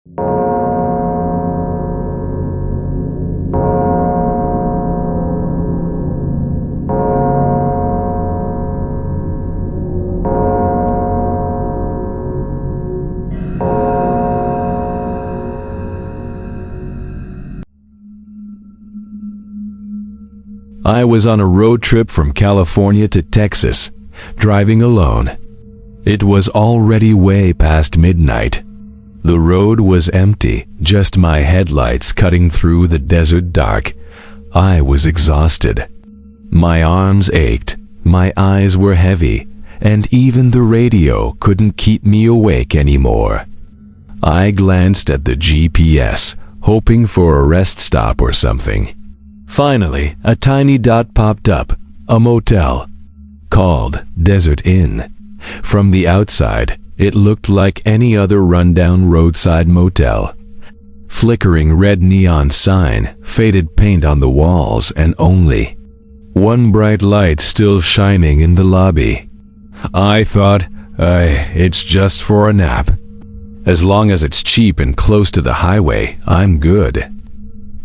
I was on a road trip from California to Texas, driving alone. It was already way past midnight. The road was empty, just my headlights cutting through the desert dark. I was exhausted. My arms ached, my eyes were heavy, and even the radio couldn't keep me awake anymore. I glanced at the GPS, hoping for a rest stop or something. Finally, a tiny dot popped up, a motel, called Desert Inn. From the outside, it looked like any other rundown roadside motel. Flickering red neon sign, faded paint on the walls, and only one bright light still shining in the lobby. I thought, it's just for a nap. As long as it's cheap and close to the highway, I'm good.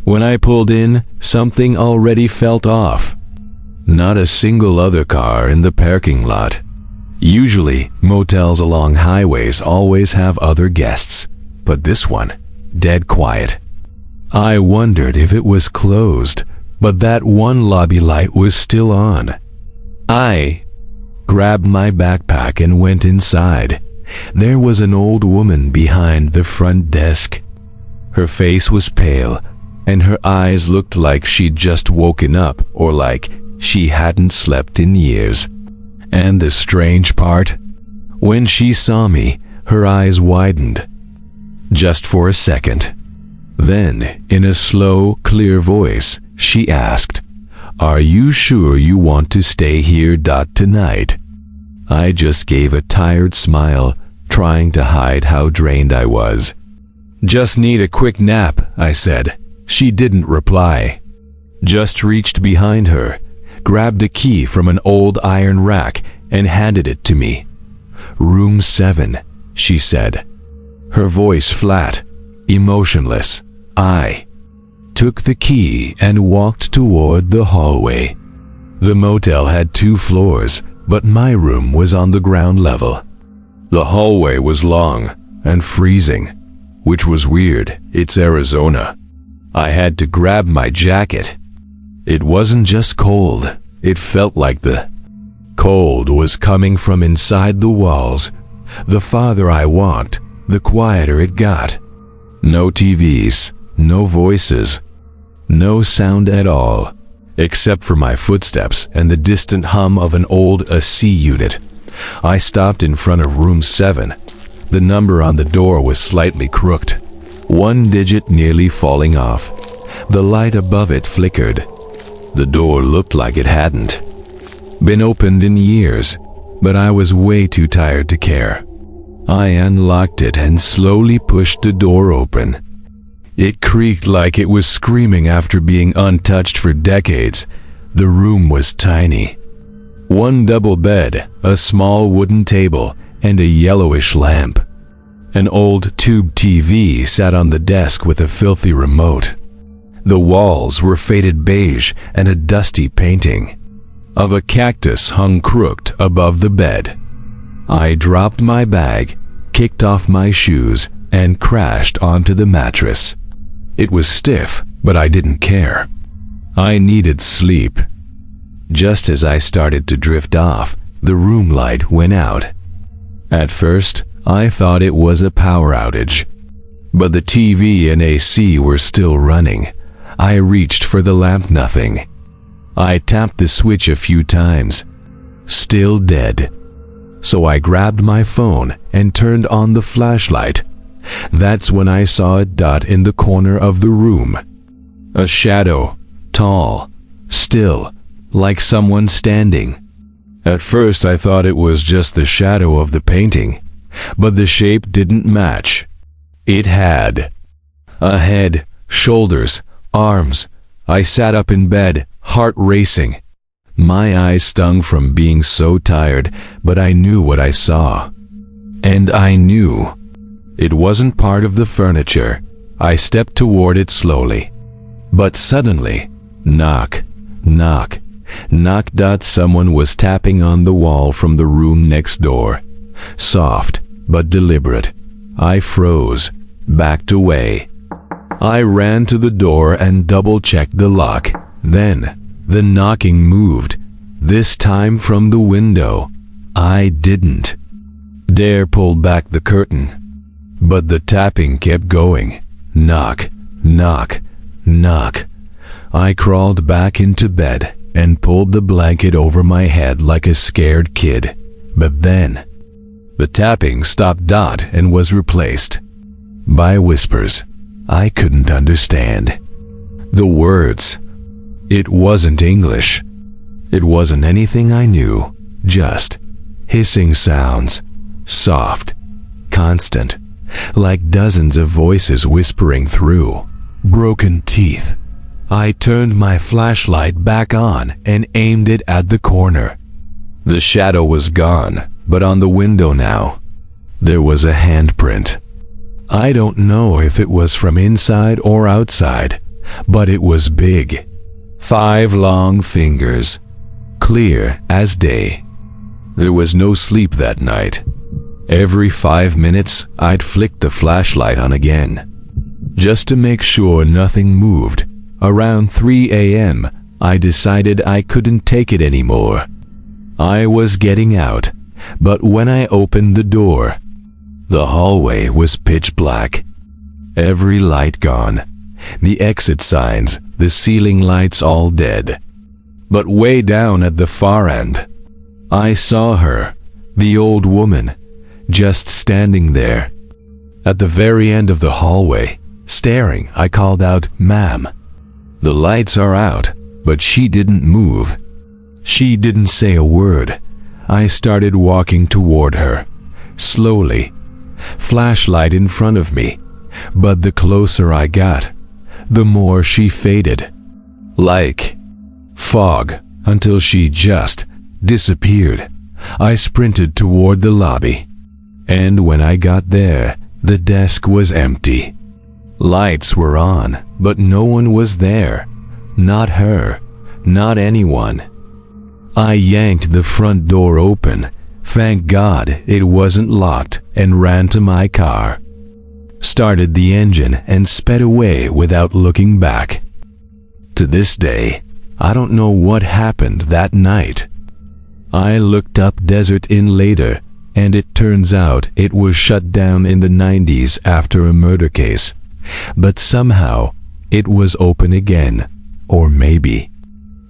When I pulled in, something already felt off. Not a single other car in the parking lot. Usually, motels along highways always have other guests, but this one, dead quiet. I wondered if it was closed, but that one lobby light was still on. I grabbed my backpack and went inside. There was an old woman behind the front desk. Her face was pale, and her eyes looked like she'd just woken up or like she hadn't slept in years. And the strange part, when she saw me, her eyes widened. Just for a second. Then, in a slow, clear voice, she asked, "Are you sure you want to stay here tonight?" I just gave a tired smile, trying to hide how drained I was. "Just need a quick nap," I said. She didn't reply. Just reached behind her, grabbed a key from an old iron rack, and handed it to me. "Room 7, she said. Her voice flat, emotionless. I took the key and walked toward the hallway. The motel had 2 floors, but my room was on the ground level. The hallway was long and freezing, which was weird. It's Arizona. I had to grab my jacket. It wasn't just cold, it felt like the cold was coming from inside the walls. The farther I walked, the quieter it got. No TVs, no voices, no sound at all, except for my footsteps and the distant hum of an old AC unit. I stopped in front of room 7. The number on the door was slightly crooked, one digit nearly falling off. The light above it flickered. The door looked like it hadn't been opened in years, but I was way too tired to care. I unlocked it and slowly pushed the door open. It creaked like it was screaming after being untouched for decades. The room was tiny. One double bed, a small wooden table, and a yellowish lamp. An old tube TV sat on the desk with a filthy remote. The walls were faded beige, and a dusty painting of a cactus hung crooked above the bed. I dropped my bag, kicked off my shoes, and crashed onto the mattress. It was stiff, but I didn't care. I needed sleep. Just as I started to drift off, the room light went out. At first, I thought it was a power outage, but the TV and AC were still running. I reached for the lamp, nothing. I tapped the switch a few times. Still dead. So I grabbed my phone and turned on the flashlight. That's when I saw a dot in the corner of the room. A shadow, tall, still, like someone standing. At first I thought it was just the shadow of the painting, but the shape didn't match. It had a head, shoulders, arms. I sat up in bed, heart racing. My eyes stung from being so tired, but I knew what I saw. And I knew It wasn't part of the furniture. I stepped toward it slowly. But suddenly, knock, knock, knock. Someone was tapping on the wall from the room next door. Soft, but deliberate. I froze, backed away. I ran to the door and double-checked the lock. Then, the knocking moved, this time from the window. I didn't dare pull back the curtain. But the tapping kept going. Knock, knock, knock. I crawled back into bed and pulled the blanket over my head like a scared kid. But then, the tapping stopped and was replaced by whispers I couldn't understand. The words. It wasn't English. It wasn't anything I knew. Just hissing sounds. Soft, constant, like dozens of voices whispering through broken teeth. I turned my flashlight back on and aimed it at the corner. The shadow was gone, but on the window now, there was a handprint. I don't know if it was from inside or outside, but it was big. 5 long fingers, clear as day. There was no sleep that night. Every 5 minutes, I'd flick the flashlight on again, just to make sure nothing moved. Around 3 a.m., I decided I couldn't take it anymore. I was getting out, but when I opened the door, the hallway was pitch black. Every light gone, the exit signs, the ceiling lights all dead. But way down at the far end, I saw her, the old woman, just standing there. At the very end of the hallway, staring, I called out, "Ma'am." The lights are out, but she didn't move. She didn't say a word. I started walking toward her, slowly, flashlight in front of me, but the closer I got, the more she faded. Like fog, until she just disappeared. I sprinted toward the lobby, and when I got there, the desk was empty. Lights were on, but no one was there. Not her, not anyone. I yanked the front door open. Thank God it wasn't locked, and ran to my car. Started the engine and sped away without looking back. To this day, I don't know what happened that night. I looked up Desert Inn later, and it turns out it was shut down in the 90s after a murder case. But somehow, it was open again. Or maybe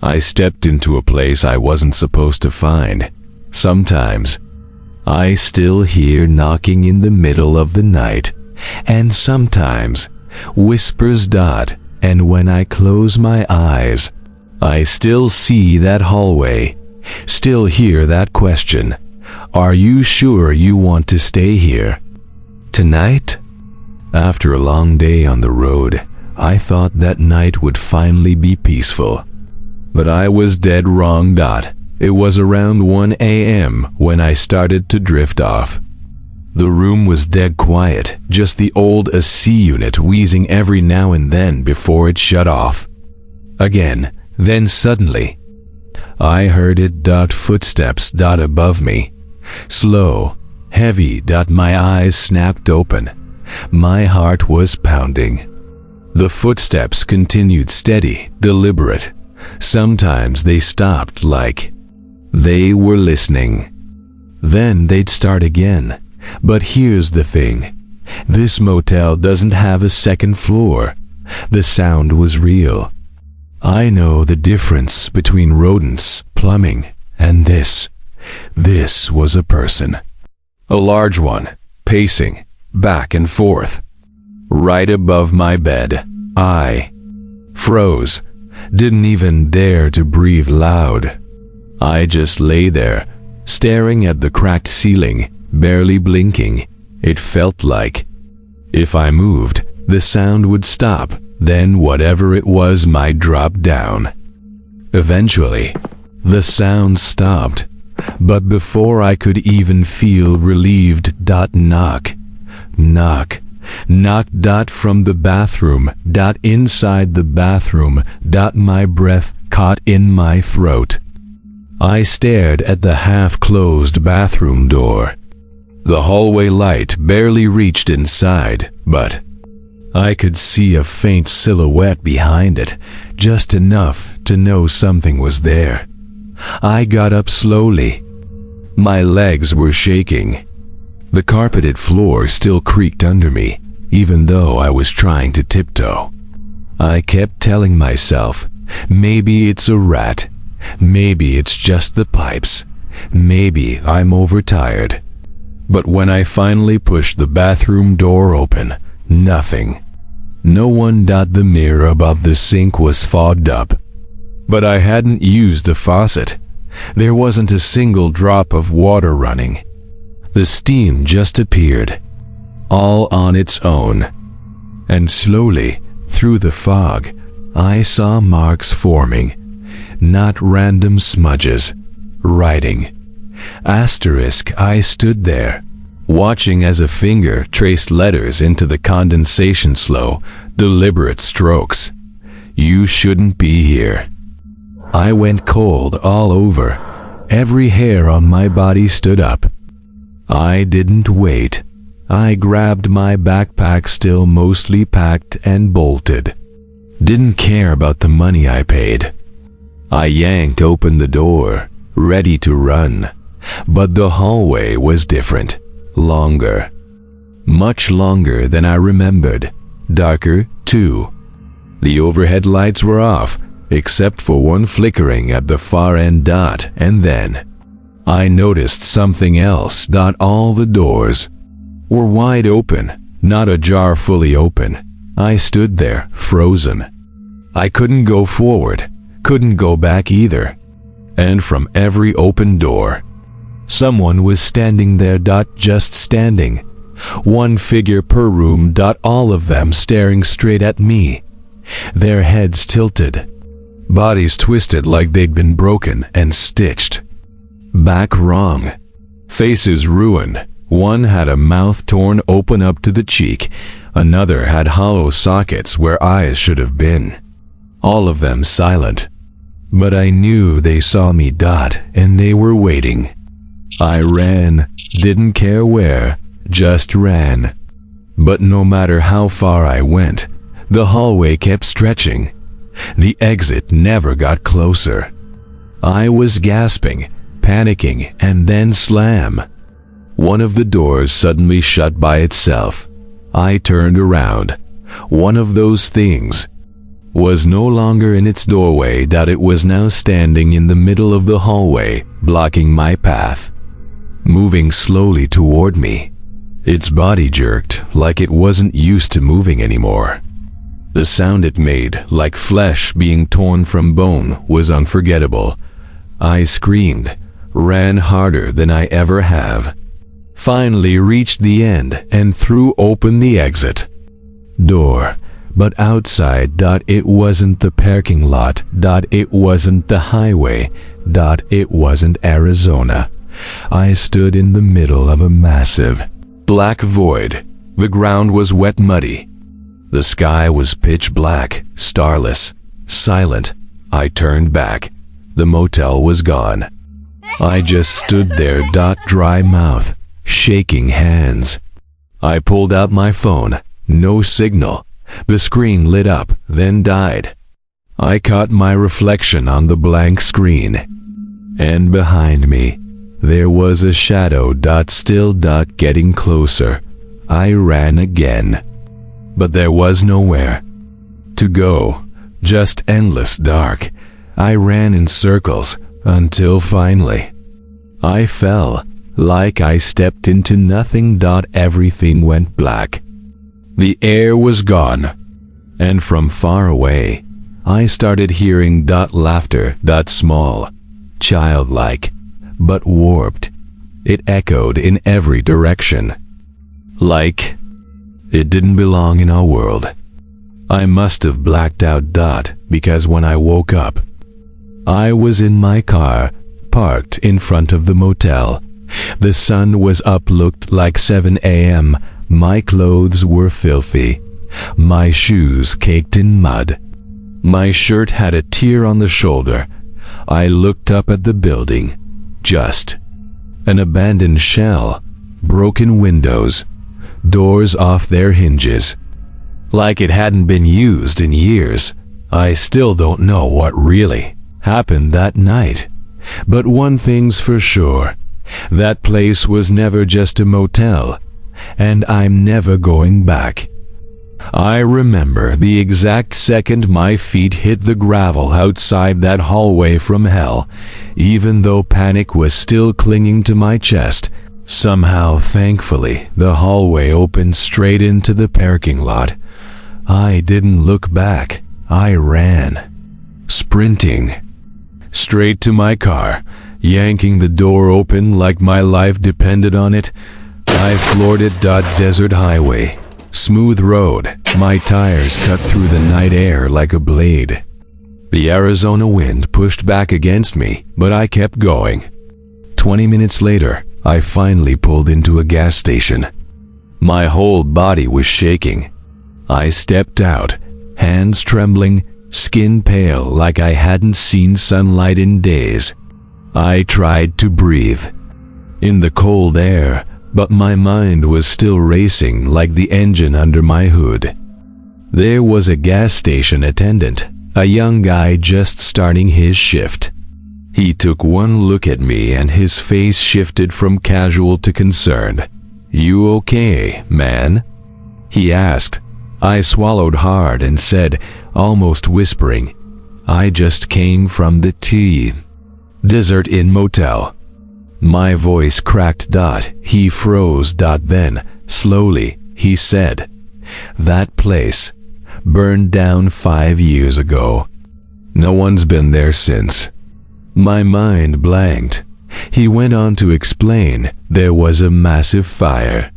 I stepped into a place I wasn't supposed to find. Sometimes, I still hear knocking in the middle of the night, and sometimes, whispers. And when I close my eyes, I still see that hallway, still hear that question. Are you sure you want to stay here tonight? After a long day on the road, I thought that night would finally be peaceful. But I was dead wrong. It was around 1 a.m. when I started to drift off. The room was dead quiet, just the old AC unit wheezing every now and then before it shut off. Again, then suddenly, I heard it. Footsteps. Above me. Slow, heavy. My eyes snapped open. My heart was pounding. The footsteps continued steady, deliberate. Sometimes they stopped like they were listening. Then they'd start again. But here's the thing. This motel doesn't have a second floor. The sound was real. I know the difference between rodents, plumbing, and this. This was a person. A large one, pacing back and forth. Right above my bed. I froze. Didn't even dare to breathe loud. I just lay there, staring at the cracked ceiling, barely blinking. It felt like if I moved, the sound would stop, then whatever it was might drop down. Eventually, the sound stopped, but before I could even feel relieved. Knock, knock, knock dot from the bathroom dot inside the bathroom dot my breath caught in my throat. I stared at the half-closed bathroom door. The hallway light barely reached inside, but I could see a faint silhouette behind it, just enough to know something was there. I got up slowly. My legs were shaking. The carpeted floor still creaked under me, even though I was trying to tiptoe. I kept telling myself, maybe it's a rat. Maybe it's just the pipes. Maybe I'm overtired. But when I finally pushed the bathroom door open, nothing. No one. The mirror above the sink was fogged up. But I hadn't used the faucet. There wasn't a single drop of water running. The steam just appeared, all on its own. And slowly, through the fog, I saw marks forming. Not random smudges. Writing. Asterisk. I stood there, watching as a finger traced letters into the condensation, slow, deliberate strokes. You shouldn't be here. I went cold all over. Every hair on my body stood up. I didn't wait. I grabbed my backpack, still mostly packed, and bolted. Didn't care about the money I paid. I yanked open the door, ready to run. But the hallway was different. Longer. Much longer than I remembered. Darker, too. The overhead lights were off, except for one flickering at the far end. And then I noticed something else. All the doors were wide open, not ajar, fully open. I stood there, frozen. I couldn't go forward, couldn't go back either. And from every open door, someone was standing there. Just standing. One figure per room. All of them staring straight at me. Their heads tilted. Bodies twisted like they'd been broken and stitched. Back wrong. Faces ruined. One had a mouth torn open up to the cheek. Another had hollow sockets where eyes should have been. All of them silent. But I knew they saw me. And they were waiting. I ran. Didn't care where. Just ran. But no matter how far I went, the hallway kept stretching. The exit never got closer. I was gasping, panicking, and then slam. One of the doors suddenly shut by itself. I turned around. One of those things was no longer in its doorway. It was now standing in the middle of the hallway, blocking my path, moving slowly toward me. Its body jerked like it wasn't used to moving anymore. The sound it made, like flesh being torn from bone, was unforgettable. I screamed, ran harder than I ever have. Finally reached the end and threw open the exit door. But outside. It wasn't the parking lot. It wasn't the highway. It wasn't Arizona. I stood in the middle of a massive, black void. The ground was wet, muddy. The sky was pitch black, starless, silent. I turned back. The motel was gone. I just stood there. Dry mouth, shaking hands. I pulled out my phone. No signal. The screen lit up, then died. I caught my reflection on the blank screen. And behind me, there was a shadow. Still. Getting closer. I ran again. But there was nowhere to go. Just endless dark. I ran in circles until finally I fell, like I stepped into nothing. Everything went black. The air was gone. And from far away, I started hearing laughter. Small, childlike, but warped. It echoed in every direction, like it didn't belong in our world. I must have blacked out. Because when I woke up, I was in my car, parked in front of the motel. The sun was up. Looked like 7 a.m. My clothes were filthy, my shoes caked in mud. My shirt had a tear on the shoulder. I looked up at the building. Just an abandoned shell, broken windows, doors off their hinges. Like it hadn't been used in years. I still don't know what really happened that night. But one thing's for sure. That place was never just a motel, and I'm never going back. I remember the exact second my feet hit the gravel outside that hallway from hell, even though panic was still clinging to my chest. Somehow, thankfully, the hallway opened straight into the parking lot. I didn't look back. I ran, sprinting, straight to my car, yanking the door open like my life depended on it. I floored it. Desert highway, smooth road, my tires cut through the night air like a blade. The Arizona wind pushed back against me, but I kept going. 20 minutes later, I finally pulled into a gas station. My whole body was shaking. I stepped out, hands trembling, skin pale like I hadn't seen sunlight in days. I tried to breathe in the cold air, but my mind was still racing like the engine under my hood. There was a gas station attendant, a young guy just starting his shift. He took one look at me and his face shifted from casual to concerned. "You okay, man?" he asked. I swallowed hard and said, almost whispering, "I just came from the Desert Inn Motel." My voice cracked. He froze. Then, slowly, he said, "That place burned down 5 years ago. No one's been there since." My mind blanked. He went on to explain there was a massive fire.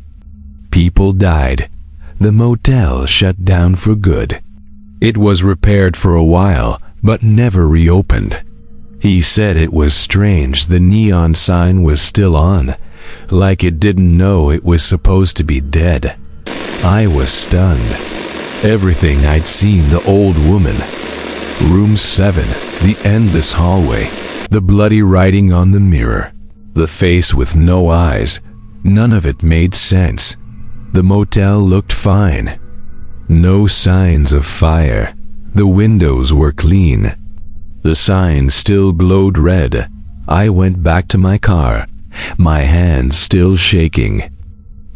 People died. The motel shut down for good. It was repaired for a while, but never reopened. He said it was strange the neon sign was still on, like it didn't know it was supposed to be dead. I was stunned. Everything I'd seen, the old woman, room 7, the endless hallway, the bloody writing on the mirror, the face with no eyes, none of it made sense. The motel looked fine. No signs of fire. The windows were clean. The sign still glowed red. I went back to my car, my hands still shaking.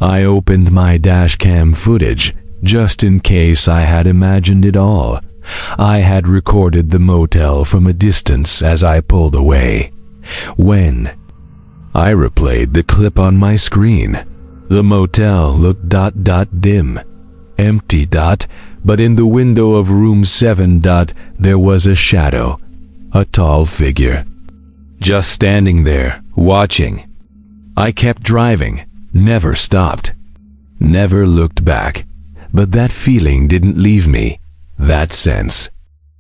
I opened my dashcam footage, just in case I had imagined it all. I had recorded the motel from a distance as I pulled away. When I replayed the clip on my screen, the motel looked dim, empty. But in the window of room 7 there was a shadow, a tall figure, just standing there, watching. I kept driving, never stopped, never looked back. But that feeling didn't leave me, that sense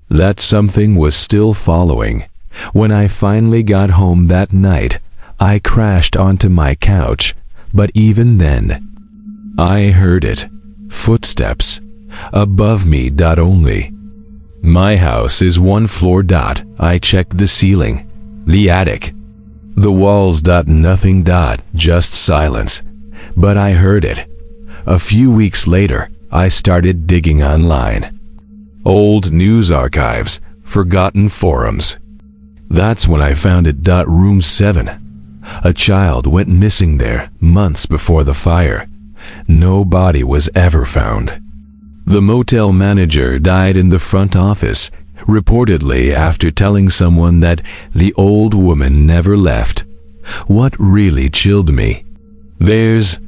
that something was still following. When I finally got home that night, I crashed onto my couch, but even then, I heard it, footsteps, above me. Only. My house is 1 floor. I checked the ceiling, the attic, the walls. Nothing. Just silence. But I heard it. A few weeks later, I started digging online. Old news archives, forgotten forums. That's when I found it. Room 7. A child went missing there months before the fire. No body was ever found. The motel manager died in the front office, reportedly after telling someone that the old woman never left. What really chilled me? There's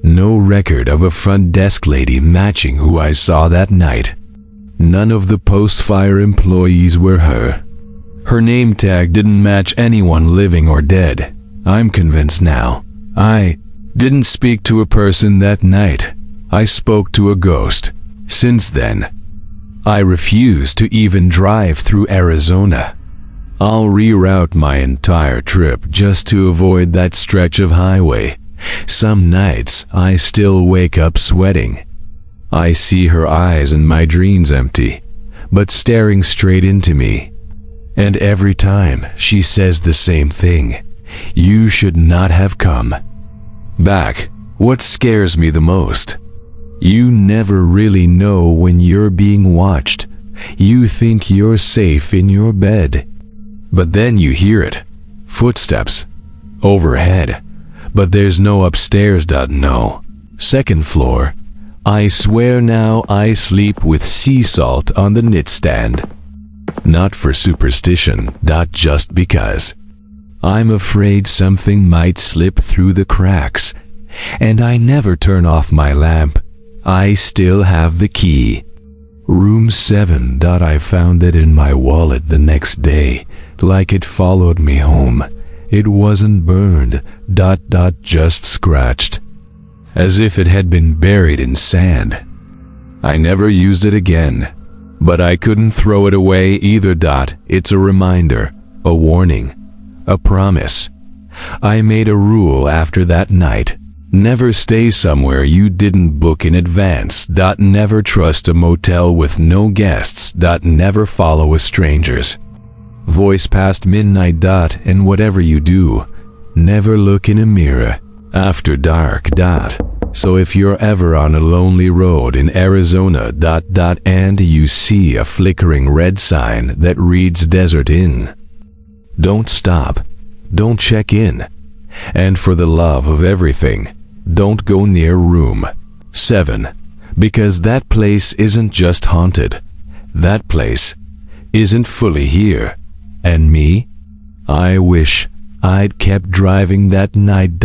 no record of a front desk lady matching who I saw that night. None of the post-fire employees were her. Her name tag didn't match anyone living or dead. I'm convinced now. I didn't speak to a person that night. I spoke to a ghost. Since then, I refuse to even drive through Arizona. I'll reroute my entire trip just to avoid that stretch of highway. Some nights I still wake up sweating. I see her eyes in my dreams empty, but staring straight into me. And every time she says the same thing, "You should not have come back." What scares me the most? You never really know when you're being watched. You think you're safe in your bed, but then you hear it. Footsteps. Overhead. But there's no upstairs. No. Second floor. I swear now I sleep with sea salt on the nightstand. Not for superstition. Just because. I'm afraid something might slip through the cracks. And I never turn off my lamp. I still have the key. Room 7. I found it in my wallet the next day, like it followed me home. It wasn't burned. Just scratched, as if it had been buried in sand. I never used it again, but I couldn't throw it away either. It's a reminder, a warning, a promise. I made a rule after that night. Never stay somewhere you didn't book in advance. Never trust a motel with no guests. Never follow strangers. Voice past midnight. And whatever you do, never look in a mirror after dark. So if you're ever on a lonely road in Arizona. And you see a flickering red sign that reads Desert Inn, don't stop. Don't check in. And for the love of everything, don't go near room 7, because that place isn't just haunted. That place isn't fully here. And me? I wish I'd kept driving that night.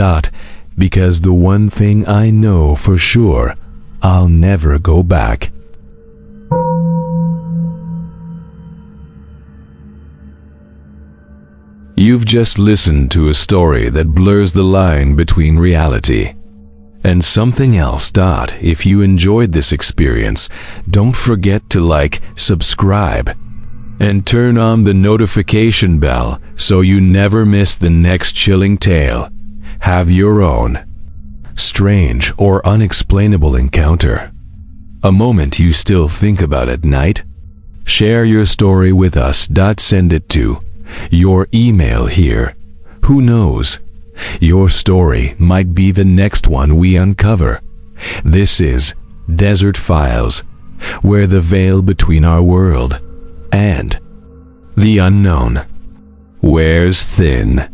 Because the one thing I know for sure, I'll never go back. You've just listened to a story that blurs the line between reality and something else. If you enjoyed this experience, don't forget to like, subscribe, and turn on the notification bell so you never miss the next chilling tale. Have your own strange or unexplainable encounter, a moment you still think about at night? Share your story with us. Send it to your email here. Who knows? Your story might be the next one we uncover. This is Desert Files, where the veil between our world and the unknown wears thin.